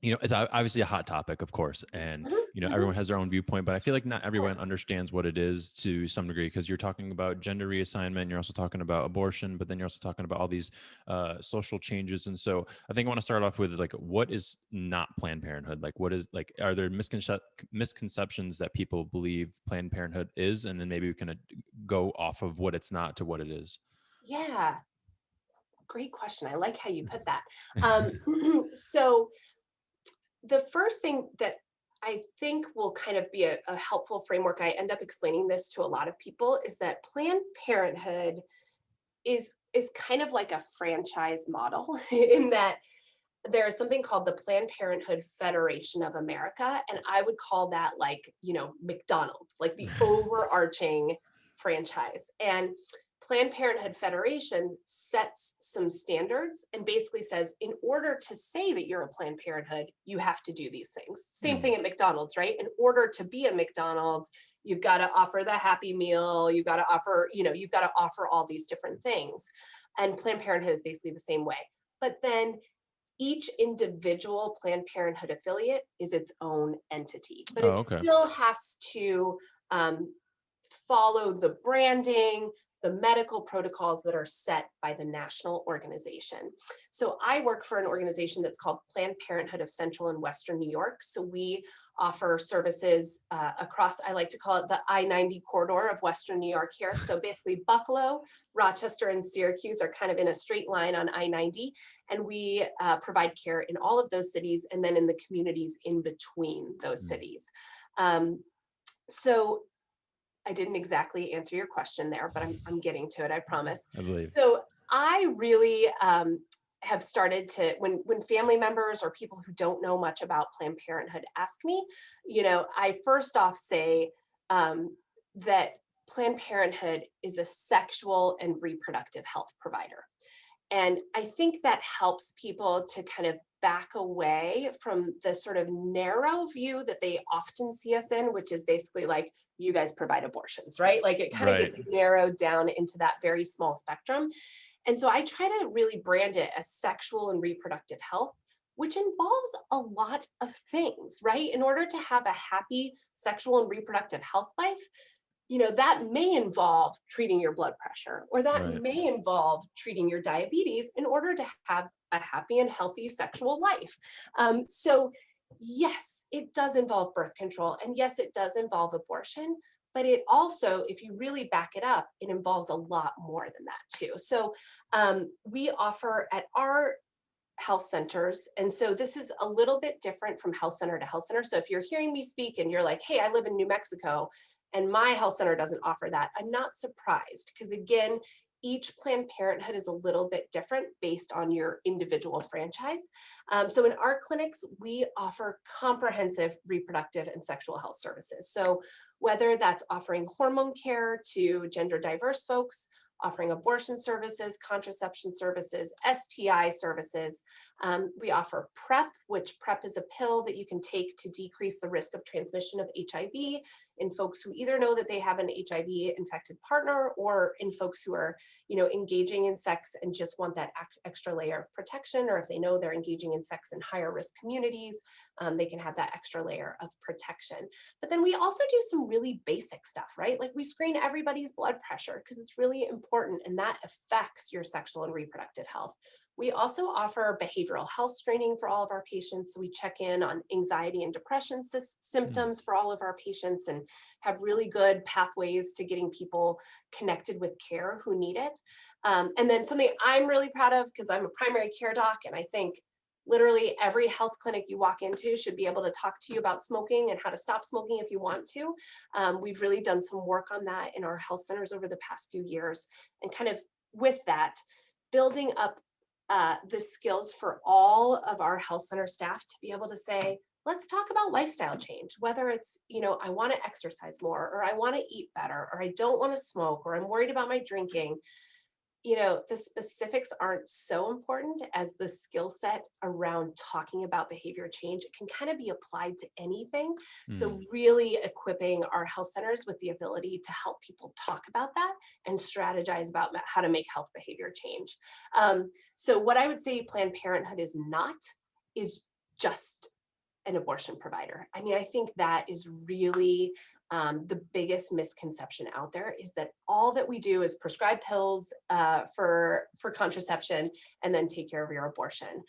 it's obviously a hot topic, of course, and Mhm, mhm. everyone has their own viewpoint, but I feel like not Of everyone course. understands what it is to some degree, because you're talking about gender reassignment, you're also talking about abortion, but then you're also talking about all these social changes. And so I think I want to start off with, like, what is not Planned Parenthood? Like, what is, like, are there misconceptions that people believe Planned Parenthood is, and then maybe we can go off of what it's not to what it is. Yeah, great question. I like how you put that. Um, so the first thing that I think will kind of be a helpful framework, I end up explaining this to a lot of people, is that Planned Parenthood is kind of like a franchise model in that there is something called the Planned Parenthood Federation of America, and I would call that like, McDonald's, like the overarching franchise. And Planned Parenthood Federation sets some standards and basically says, in order to say that you're a Planned Parenthood, you have to do these things. Same Mm, thing at McDonald's, right? In order to be a McDonald's, you've got to offer the Happy Meal, you've got to offer all these different things. And Planned Parenthood is basically the same way. But then each individual Planned Parenthood affiliate is its own entity, but oh, it okay. still has to um, follow the branding, the medical protocols that are set by the national organization. So I work for an organization that's called Planned Parenthood of Central and Western New York. So we offer services across, I like to call it the I-90 corridor of Western New York here. So basically Buffalo, Rochester, and Syracuse are kind of in a straight line on I-90. And we provide care in all of those cities and then in the communities in between those Mm, cities. Um, so I didn't exactly answer your question there, but I'm getting to it, I promise. I believe. So I really have started to, when family members or people who don't know much about Planned Parenthood ask me, I first off say that Planned Parenthood is a sexual and reproductive health provider. And I think that helps people to kind of back away from the sort of narrow view that they often see us in, which is basically like, you guys provide abortions, right? Like it kind of Right. gets narrowed down into that very small spectrum. And so I try to really brand it as sexual and reproductive health, which involves a lot of things, right? In order to have a happy sexual and reproductive health life, that may involve treating your blood pressure, or that Right. may involve treating your diabetes in order to have a happy and healthy sexual life. So, yes, it does involve birth control. And yes, it does involve abortion. But it also, if you really back it up, it involves a lot more than that, too. So, we offer at our health centers. And so this is a little bit different from health center to health center. So if you're hearing me speak and you're like, hey, I live in New Mexico and my health center doesn't offer that, I'm not surprised because, again, each Planned Parenthood is a little bit different based on your individual franchise. So in our clinics, we offer comprehensive reproductive and sexual health services. So whether that's offering hormone care to gender diverse folks, offering abortion services, contraception services, STI services. We offer PrEP, which PrEP is a pill that you can take to decrease the risk of transmission of HIV in folks who either know that they have an HIV infected partner or in folks who are, engaging in sex and just want that extra layer of protection, or if they know they're engaging in sex in higher risk communities, they can have that extra layer of protection. But then we also do some really basic stuff, right? Like we screen everybody's blood pressure because it's really important and that affects your sexual and reproductive health. We also offer behavioral health screening for all of our patients. So we check in on anxiety and depression Mm, symptoms for all of our patients and have really good pathways to getting people connected with care who need it. And then something I'm really proud of, because I'm a primary care doc, and I think literally every health clinic you walk into should be able to talk to you about smoking and how to stop smoking if you want to. We've really done some work on that in our health centers over the past few years. And kind of with that, building up the skills for all of our health center staff to be able to say, let's talk about lifestyle change, whether it's, I want to exercise more, or I want to eat better, or I don't want to smoke, or I'm worried about my drinking. The specifics aren't so important as the skill set around talking about behavior change. It can kind of be applied to anything. So, mm. really equipping our health centers with the ability to help people talk about that and strategize about how to make health behavior change. So, what I would say Planned Parenthood is not is just an abortion provider. I mean, I think that is really the biggest misconception out there, is that all that we do is prescribe pills for contraception and then take care of your abortion.